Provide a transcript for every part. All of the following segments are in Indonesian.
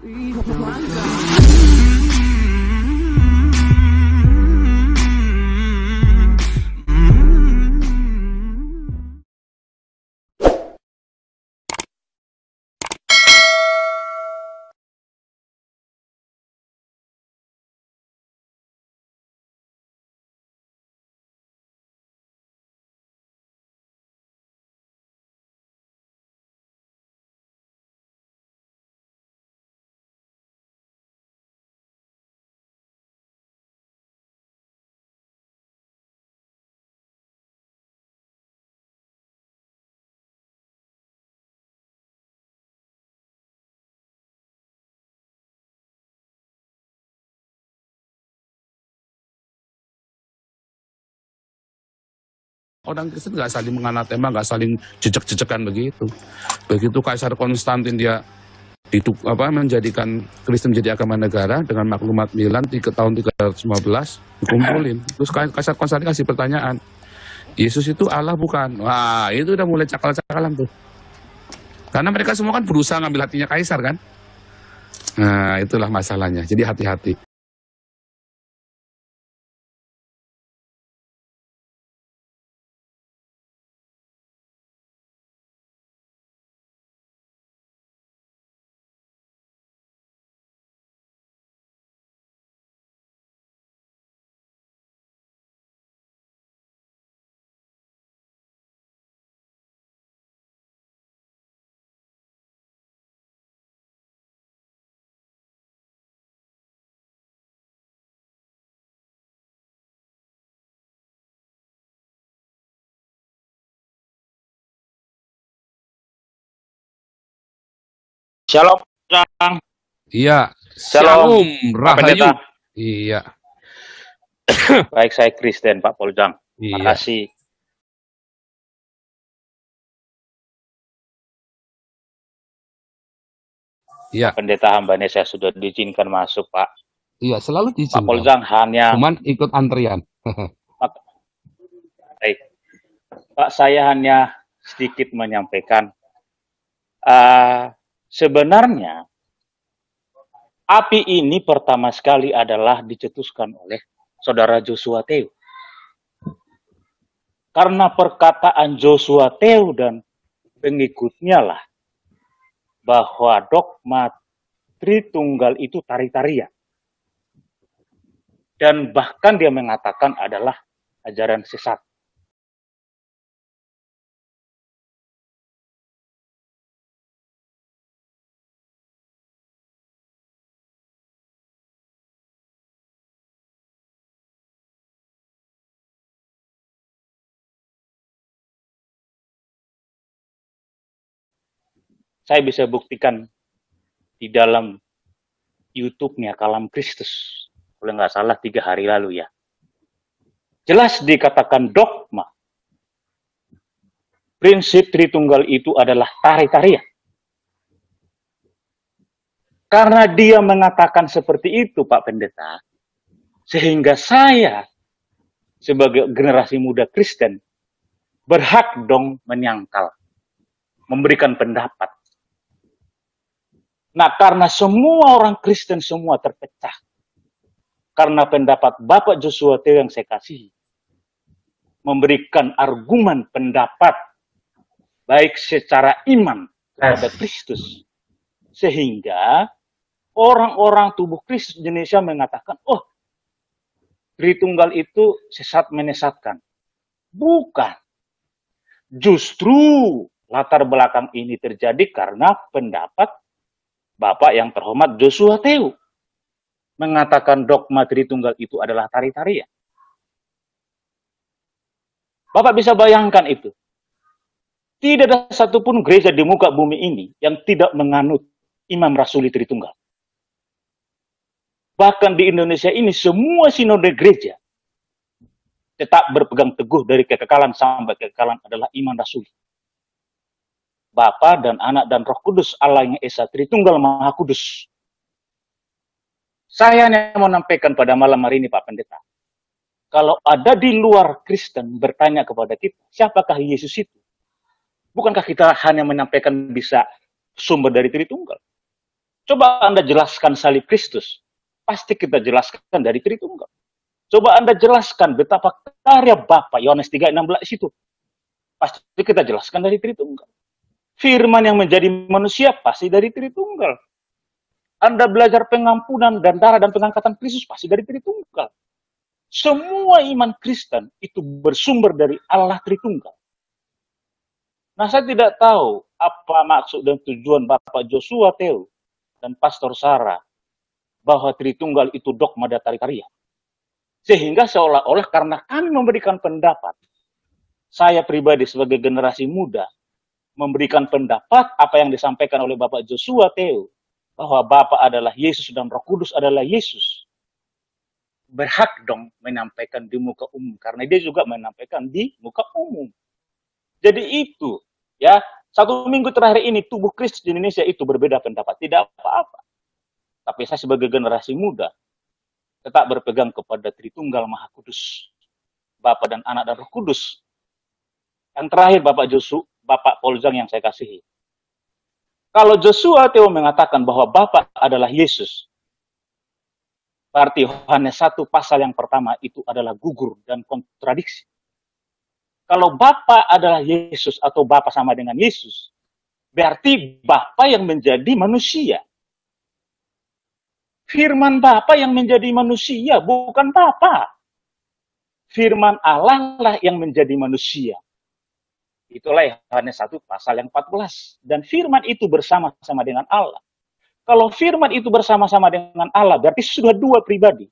Ih, mantap. Orang Kristen nggak saling menganatema, nggak saling jejek-jejekan begitu. Begitu Kaisar Konstantin dia menjadikan Kristen menjadi agama negara dengan maklumat Milan tahun 315 dikumpulin. Terus Kaisar Konstantin kasih pertanyaan, Yesus itu Allah bukan? Wah, itu udah mulai cakal-cakalan tuh. Karena mereka semua kan berusaha ngambil hatinya Kaisar kan. Nah, itulah masalahnya. Jadi hati-hati. Shalom, Jang. Iya, Shalom, Shalom, Pak Rahayu. Pendeta. Iya, Baik, saya Kristen, Pak Poljang. Terima iya. kasih. Iya, Pak Pendeta hambanya saya sudah diizinkan masuk, Pak. iya, selalu Pak diizinkan. Poljang hanya... Cuman ikut antrian. Baik. Pak, saya hanya sedikit menyampaikan. Sebenarnya, api ini pertama sekali adalah dicetuskan oleh Saudara Joshua Teu. Karena perkataan Joshua Teu dan pengikutnya lah, bahwa dogma Tritunggal itu tari-tarian. Dan bahkan dia mengatakan adalah ajaran sesat. Saya bisa buktikan di dalam YouTube-nya Kalam Kristus. Kalau nggak salah 3 hari lalu ya. Jelas dikatakan dogma. Prinsip Tritunggal itu adalah tari-tarian. Karena dia mengatakan seperti itu, Pak Pendeta, sehingga saya sebagai generasi muda Kristen berhak dong menyangkal, memberikan pendapat. Nah, karena semua orang Kristen semua terpecah. Karena pendapat Bapak Joshua Teu yang saya kasihi. Memberikan argumen pendapat. Baik secara iman kepada Kristus. Sehingga orang-orang tubuh Kristus Indonesia mengatakan, oh, Tritunggal itu sesat menyesatkan. Bukan. Justru latar belakang ini terjadi karena pendapat Bapak yang terhormat Joshua Teu mengatakan dogma Tritunggal itu adalah tari-tarian. Bapak bisa bayangkan itu. Tidak ada satupun gereja di muka bumi ini yang tidak menganut Imam Rasuli Tritunggal. Bahkan di Indonesia ini semua sinode gereja tetap berpegang teguh dari kekekalan sampai kekekalan adalah Imam Rasuli. Bapa dan Anak dan Roh Kudus, Allah yang Esa Tritunggal Maha Kudus. Saya hanya menyampaikan pada malam hari ini, Pak Pendeta. Kalau ada di luar Kristen bertanya kepada kita, siapakah Yesus itu? Bukankah kita hanya menyampaikan bisa sumber dari Tritunggal? Coba Anda jelaskan salib Kristus. Pasti kita jelaskan dari Tritunggal. Coba Anda jelaskan betapa karya Bapa, Yohanes 3:16 itu. Pasti kita jelaskan dari Tritunggal. Firman yang menjadi manusia pasti dari Tritunggal. Anda belajar pengampunan dan darah dan pengangkatan Kristus pasti dari Tritunggal. Semua iman Kristen itu bersumber dari Allah Tritunggal. Nah, saya tidak tahu apa maksud dan tujuan Bapak Joshua Teu dan Pastor Sarah bahwa Tritunggal itu dogma dan tarikarya. Sehingga seolah-olah karena kami memberikan pendapat, saya pribadi sebagai generasi muda, memberikan pendapat apa yang disampaikan oleh Bapak Joshua Teu, bahwa Bapa adalah Yesus dan Roh Kudus adalah Yesus. Berhak dong menyampaikan di muka umum, karena dia juga menyampaikan di muka umum. Jadi itu, ya, 1 minggu terakhir ini tubuh Kristus di Indonesia itu berbeda pendapat, tidak apa-apa. Tapi saya sebagai generasi muda, tetap berpegang kepada Tritunggal Maha Kudus, Bapa dan Anak dan Roh Kudus. Yang terakhir Bapak Paul Zhang yang saya kasihi. Kalau Joshua Teo mengatakan bahwa Bapa adalah Yesus, berarti Yohanes 1 pasal yang pertama itu adalah gugur dan kontradiksi. Kalau Bapa adalah Yesus atau Bapa sama dengan Yesus, berarti Bapa yang menjadi manusia. Firman Bapa yang menjadi manusia, bukan Bapa. Firman Allah lah yang menjadi manusia. Itulah Yohanes 1 pasal yang 14. Dan firman itu bersama-sama dengan Allah. Kalau firman itu bersama-sama dengan Allah, berarti sudah dua pribadi.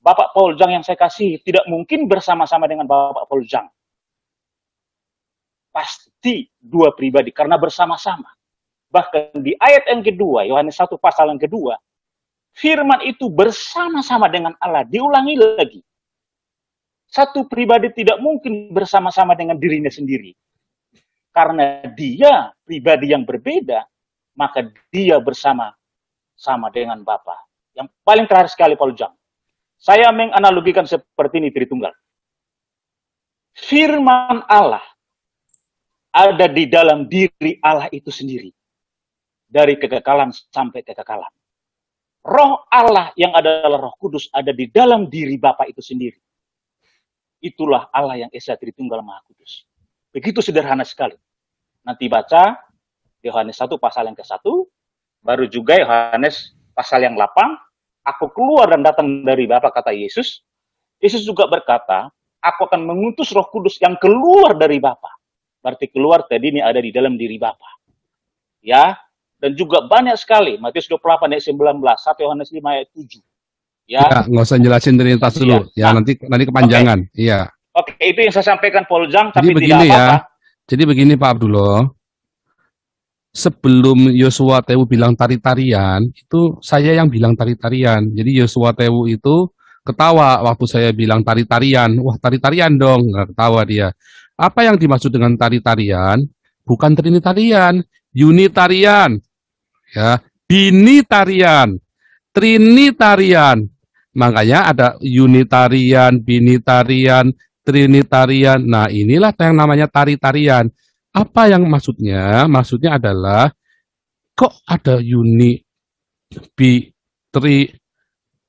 Bapak Paul Zhang yang saya kasih tidak mungkin bersama-sama dengan Bapak Paul Zhang. Pasti dua pribadi, karena bersama-sama. Bahkan di ayat yang kedua, Yohanes 1 pasal yang kedua, firman itu bersama-sama dengan Allah. Diulangi lagi. Satu pribadi tidak mungkin bersama-sama dengan dirinya sendiri. Karena dia pribadi yang berbeda, maka dia bersama-sama dengan Bapa. Yang paling terakhir sekali Paul Zhang. Saya menganalogikan seperti ini Tritunggal. Firman Allah ada di dalam diri Allah itu sendiri. Dari kekekalan sampai kekekalan. Roh Allah yang adalah Roh Kudus ada di dalam diri Bapa itu sendiri. Itulah Allah yang Esa Tritunggal Maha Kudus. Begitu sederhana sekali. Nanti baca Yohanes 1 pasal yang ke-1, baru juga Yohanes pasal yang 8, aku keluar dan datang dari Bapa, kata Yesus. Yesus juga berkata, aku akan mengutus Roh Kudus yang keluar dari Bapa. Berarti keluar tadi ini ada di dalam diri Bapa. Ya, dan juga banyak sekali, Matius 28 ayat 19, 1 Yohanes 5 ayat 7. Ya, nggak usah jelasin Trinitas dulu. Ya, nanti kepanjangan. Okay. Iya. Oke, itu yang saya sampaikan Paul Zhang, tapi begini tidak apa-apa. Jadi begini Pak Abdullah. Sebelum Yosua Tewu bilang tari-tarian, itu saya yang bilang tari-tarian. Jadi Yosua Tewu itu ketawa waktu saya bilang tari-tarian. Wah, tari-tarian dong. Nggak ketawa dia. Apa yang dimaksud dengan tari-tarian? Bukan trinitarian, unitarian. Ya, binitarian, trinitarian. Makanya ada unitarian, binitarian, trinitarian. Nah, inilah yang namanya tari-tarian. Apa yang maksudnya? Maksudnya adalah, kok ada uni, bi, tri,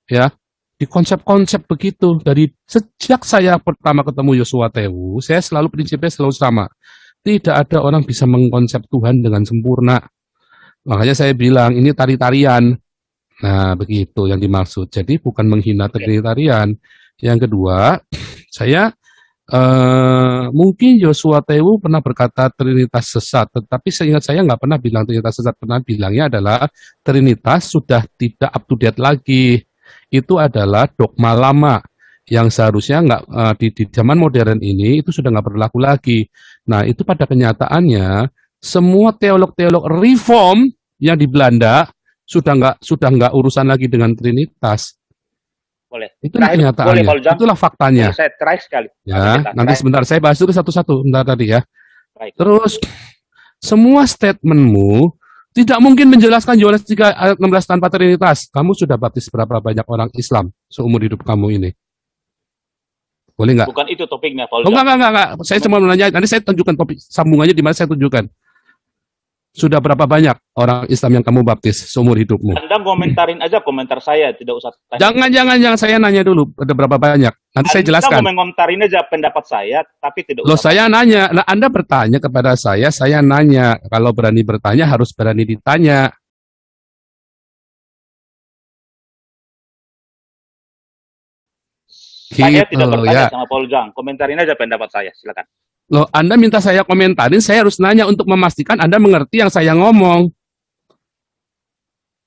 ya, di konsep-konsep begitu. Dari sejak saya pertama ketemu Yosua Tewu, saya selalu prinsipnya selalu sama. Tidak ada orang bisa mengkonsep Tuhan dengan sempurna. Makanya saya bilang, ini tari-tarian. Nah, begitu yang dimaksud. Jadi bukan menghina trinitarian. Yang kedua, saya mungkin Yosua Tewu pernah berkata Trinitas sesat, tetapi seingat saya nggak pernah bilang Trinitas sesat. Pernah bilangnya adalah Trinitas sudah tidak up to date lagi. Itu adalah dogma lama yang seharusnya nggak di zaman modern ini itu sudah nggak berlaku lagi. Nah, itu pada kenyataannya semua teolog-teolog reform yang di Belanda sudah nggak urusan lagi dengan Trinitas. Boleh. Itu kenyataannya. Itulah faktanya. Saya terakhir sekali. Ya, nanti sebentar saya bahas dulu satu-satu bentar tadi ya. Baik. Terus semua statementmu tidak mungkin menjelaskan Yohanes 3 ayat 16 tanpa Trinitas. Kamu sudah baptis berapa banyak orang Islam seumur hidup kamu ini? Boleh nggak? Bukan itu topiknya, Paul. Oh, enggak. Saya cuma menanya. Nanti saya tunjukkan topik sambungannya di mana saya tunjukkan. Sudah berapa banyak orang Islam yang kamu baptis seumur hidupmu? Anda komentarin aja komentar saya, tidak usah tanya. Jangan, saya nanya dulu, ada berapa banyak? Nanti saya Anda jelaskan. mau ngomentarin aja pendapat saya, tapi tidak Loh, usah saya nanya. Nah, Anda bertanya kepada saya nanya. Kalau berani bertanya, harus berani ditanya. Saya Gitu, tidak ya. bertanya sama Paul Zhang, komentarin aja pendapat saya, silakan. Loh, Anda minta saya komentarin, saya harus nanya untuk memastikan Anda mengerti yang saya ngomong.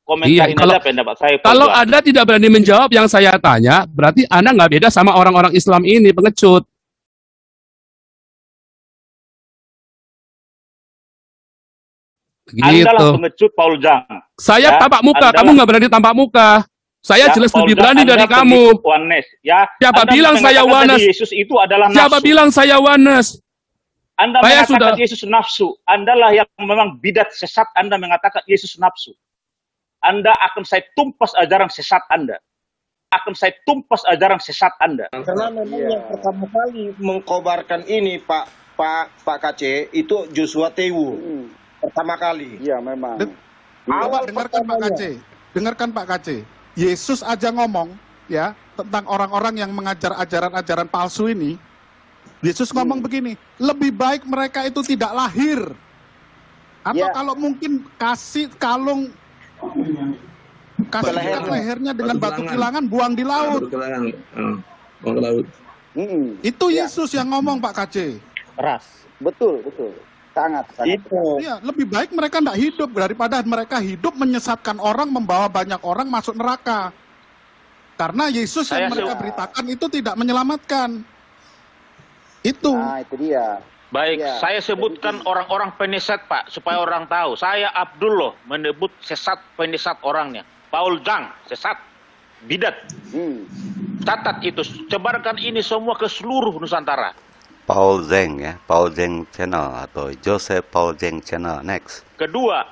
Komentarin Iya, aja pendapat saya, Paul kalau Zhang. Anda tidak berani menjawab yang saya tanya, berarti Anda nggak beda sama orang-orang Islam ini, pengecut. Anda lah Gitu. pengecut, Paul Zhang. Saya Ya, tampak muka, Anda kamu lah- nggak berani tampak muka. Saya Ya, jelas Paul lebih Zhang, berani Anda dari kamu. pengikut Oneness, ya. Siapa Anda bilang saya mengatakan Oneness? tadi Yesus itu adalah Siapa nafsu. bilang saya Oneness? Anda Saya mengatakan sudah- Yesus nafsu. Anda lah yang memang bidat sesat. Anda mengatakan Yesus nafsu. Anda akan saya tumpas ajaran sesat Anda. Akan saya tumpas ajaran sesat Anda. Karena memang yang pertama kali mengkobarkan ini Pak KC itu Joshua Tewu. Pertama kali. Iya memang. Awal Dengarkan Pak pertamanya. KC, dengarkan Pak KC. Yesus aja ngomong ya tentang orang-orang yang mengajar ajaran-ajaran palsu ini. Yesus ngomong begini, lebih baik mereka itu tidak lahir. Atau Ya. kalau mungkin kasih kalung, kasih ikat lehernya dengan batu kilangan, buang di laut. Itu Yesus yang ngomong Pak KC. Keras. Betul. Sangat. Itu. Iya, lebih baik mereka tidak hidup daripada mereka hidup menyesatkan orang, membawa banyak orang masuk neraka. Karena Yesus yang Saya mereka sewa. beritakan itu tidak menyelamatkan. Itu. Nah itu dia. Baik, Ya, saya sebutkan orang-orang penyesat, Pak, supaya orang tahu. Saya Abdullah menyebut sesat penyesat orangnya. Paul Zhang, sesat, bidat. Catat itu, sebarkan ini semua ke seluruh Nusantara. Paul Zhang ya, Paul Zhang Channel atau Joseph Paul Zhang Channel next. Kedua,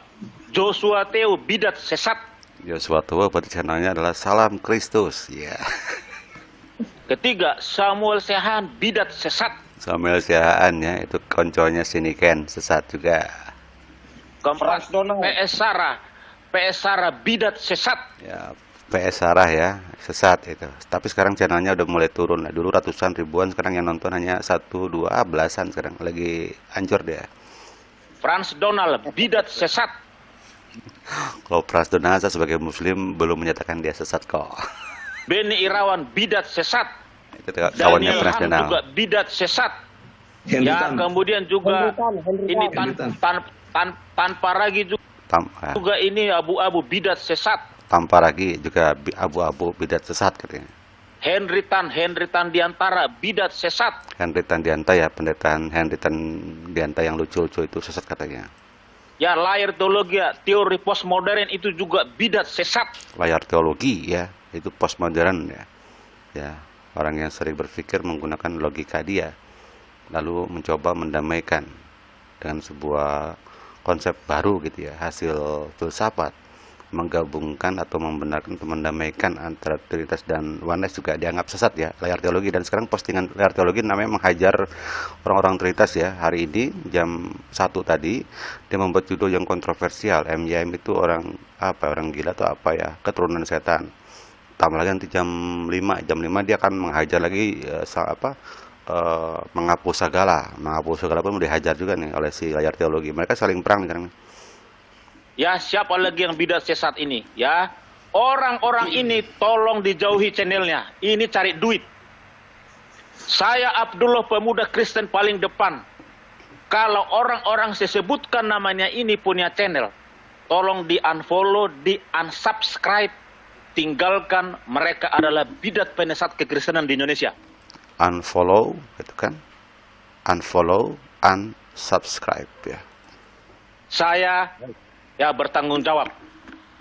Joshua Teo, bidat sesat. Joshua Tua berarti channelnya adalah Salam Kristus ya. Ketiga, Samuel Sehan, bidat sesat. Samuel Siahaan ya, itu konconya Siniken sesat juga. Keempat, Frans Donald. PS Sarah, bidat sesat. Ya, PS Sarah ya, sesat itu. Tapi sekarang channelnya udah mulai turun. Dulu ratusan ribuan, sekarang yang nonton hanya 1-2 belasan sekarang. Lagi hancur dia. Frans Donald, bidat sesat. Kalau Pras Donasa sebagai muslim belum menyatakan dia sesat kok. Beni Irawan, bidat sesat. Itu kawannya Daniel Pras Han Donal. juga bidat sesat. Ya, kemudian juga ini tanpa lagi juga ini abu-abu bidat sesat. Tanpa lagi juga abu-abu bidat sesat katanya. Henry Tan Diantara, bidat sesat. Henry Tandianta ya, pendetaan Henry Tandianta yang lucu-lucu itu sesat katanya. Ya, layar teologi, teori postmodern itu juga bidat sesat. Layar teologi ya, itu postmodern ya. Ya, orang yang sering berpikir menggunakan logika dia, lalu mencoba mendamaikan dengan sebuah konsep baru gitu ya, hasil filsafat, menggabungkan atau membenarkan atau mendamaikan antara Trinitas dan Oneness juga dianggap sesat ya, layar teologi. Dan sekarang postingan layar teologi namanya menghajar orang-orang Trinitas ya. Hari ini jam 1 tadi dia membuat judul yang kontroversial, MYM itu orang apa, orang gila atau apa ya, keturunan setan. Tambah lagi nanti jam 5 dia akan menghajar lagi menghapus segala pun mau dihajar juga nih oleh si layar teologi. Mereka saling perang nih sekarang. Ya, siapa lagi yang bidat sesat ini? Ya, orang-orang ini tolong dijauhi channelnya. Ini cari duit. Saya Abdullah, pemuda Kristen paling depan. Kalau orang-orang saya sebutkan namanya ini punya channel, tolong di-unfollow, di-unsubscribe, tinggalkan. Mereka adalah bidat penyesat kekristenan di Indonesia. Unfollow gitu kan, unfollow, unsubscribe ya. Saya ya bertanggung jawab.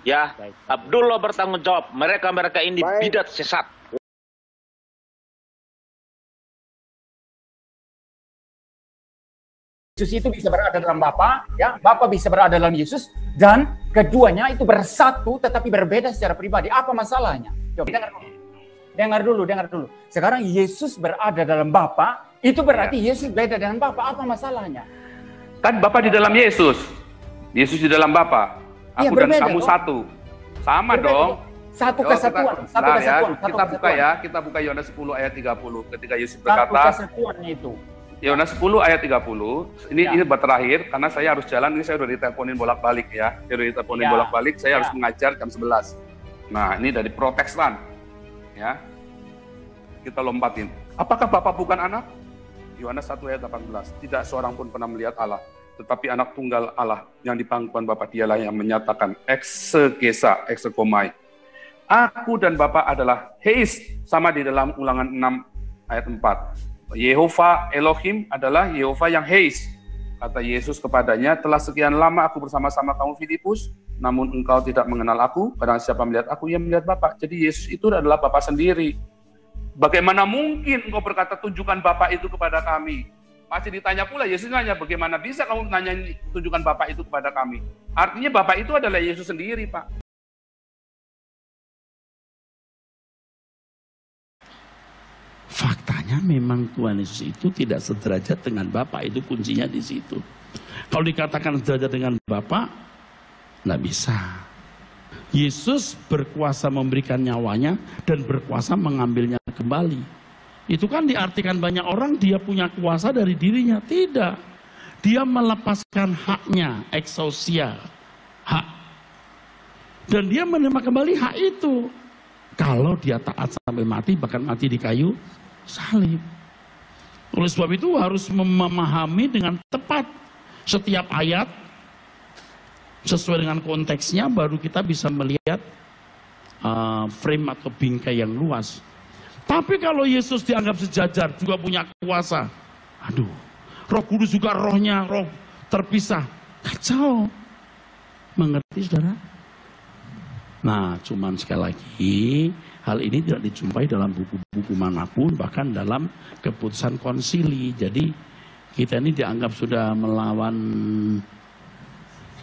Ya, Abdullah bertanggung jawab. Mereka ini bidat sesat. Yesus itu bisa berada dalam Bapa, ya, Bapa bisa berada dalam Yesus, dan keduanya itu bersatu tetapi berbeda secara pribadi. Apa masalahnya? Coba dengar dulu. Sekarang Yesus berada dalam Bapa, itu berarti Yesus beda dengan Bapa. Apa masalahnya? Kan Bapa di dalam Yesus. Yesus di dalam Bapa. Iya, Aku dan berbeda, kamu toh. satu. Sama Berbeda, dong. toh. Satu Yo, kesatuan, kita, satu bentar ya, kesatuan, satu kita buka kesatuan. ya, kita buka Yohanes 10 ayat 30. Ketika Yesus Satu berkata, kesatuan itu. Yohanes 10 ayat 30. Ya. Ini bab terakhir karena saya harus jalan, ini saya udah diteleponin bolak-balik ya. Saya udah diteleponin Ya. bolak-balik, saya Ya. harus mengajar jam 11. Nah, ini dari Protestan. Ya. Kita lompatin. Apakah Bapa bukan anak? Yohanes 1 ayat 18. Tidak seorang pun pernah melihat Allah, tetapi anak tunggal Allah yang dipangkuan Bapa, dialah yang menyatakan eksegesa, eksekomai. Aku dan Bapa adalah heis, sama di dalam Ulangan 6 ayat 4. Yehova Elohim adalah Yehova yang heis. Kata Yesus kepadanya, telah sekian lama aku bersama-sama kamu Filipus, namun engkau tidak mengenal aku, barang siapa melihat aku, ia melihat Bapa. Jadi Yesus itu adalah Bapa sendiri. Bagaimana mungkin engkau berkata tunjukkan Bapa itu kepada kami? Pasti ditanya pula, Yesus nanya, bagaimana bisa kamu menanya tunjukkan Bapa itu kepada kami? Artinya Bapa itu adalah Yesus sendiri, Pak. Faktanya memang Tuhan Yesus itu tidak sederajat dengan Bapa, itu kuncinya di situ. Kalau dikatakan sederajat dengan Bapa, nggak bisa. Yesus berkuasa memberikan nyawanya dan berkuasa mengambilnya kembali. Itu kan diartikan banyak orang dia punya kuasa dari dirinya. Tidak. Dia melepaskan haknya, exousia, hak. Dan dia menerima kembali hak itu. Kalau dia taat sampai mati, bahkan mati di kayu salib. Oleh sebab itu harus memahami dengan tepat setiap ayat sesuai dengan konteksnya, baru kita bisa melihat frame atau bingkai yang luas. Tapi kalau Yesus dianggap sejajar, juga punya kuasa, aduh, Roh Kudus juga rohnya, roh terpisah, kacau. Mengerti saudara? Nah, cuman sekali lagi, hal ini tidak dijumpai dalam buku-buku manapun, bahkan dalam keputusan konsili. Jadi, kita ini dianggap sudah melawan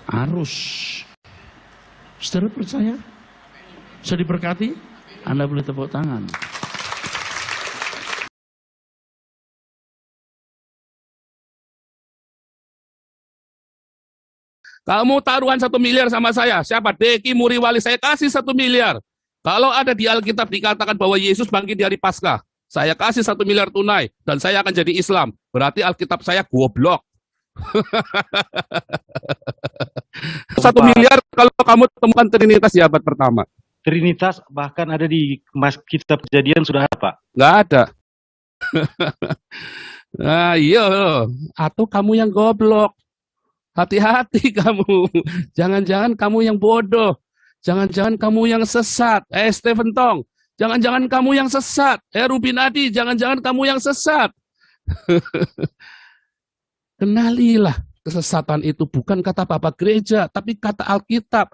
arus. Saudara percaya? Bisa diberkati? Anda boleh tepuk tangan. Kamu taruhan 1 miliar sama saya. Siapa? Deki Muriwali. Saya kasih 1 miliar. Kalau ada di Alkitab dikatakan bahwa Yesus bangkit di hari Paskah, saya kasih 1 miliar tunai dan saya akan jadi Islam. Berarti Alkitab saya goblok. 1 miliar kalau kamu temukan Trinitas di abad pertama. Trinitas bahkan ada di kitab Kejadian sudah ada, Pak? Nggak ada. Nah, iya. Atau kamu yang goblok. Hati-hati kamu. Jangan-jangan kamu yang bodoh. Jangan-jangan kamu yang sesat. Stephen Tong. Jangan-jangan kamu yang sesat. Ruby Nadi. Jangan-jangan kamu yang sesat. Kenalilah kesesatan itu bukan kata Bapak Gereja, tapi kata Alkitab.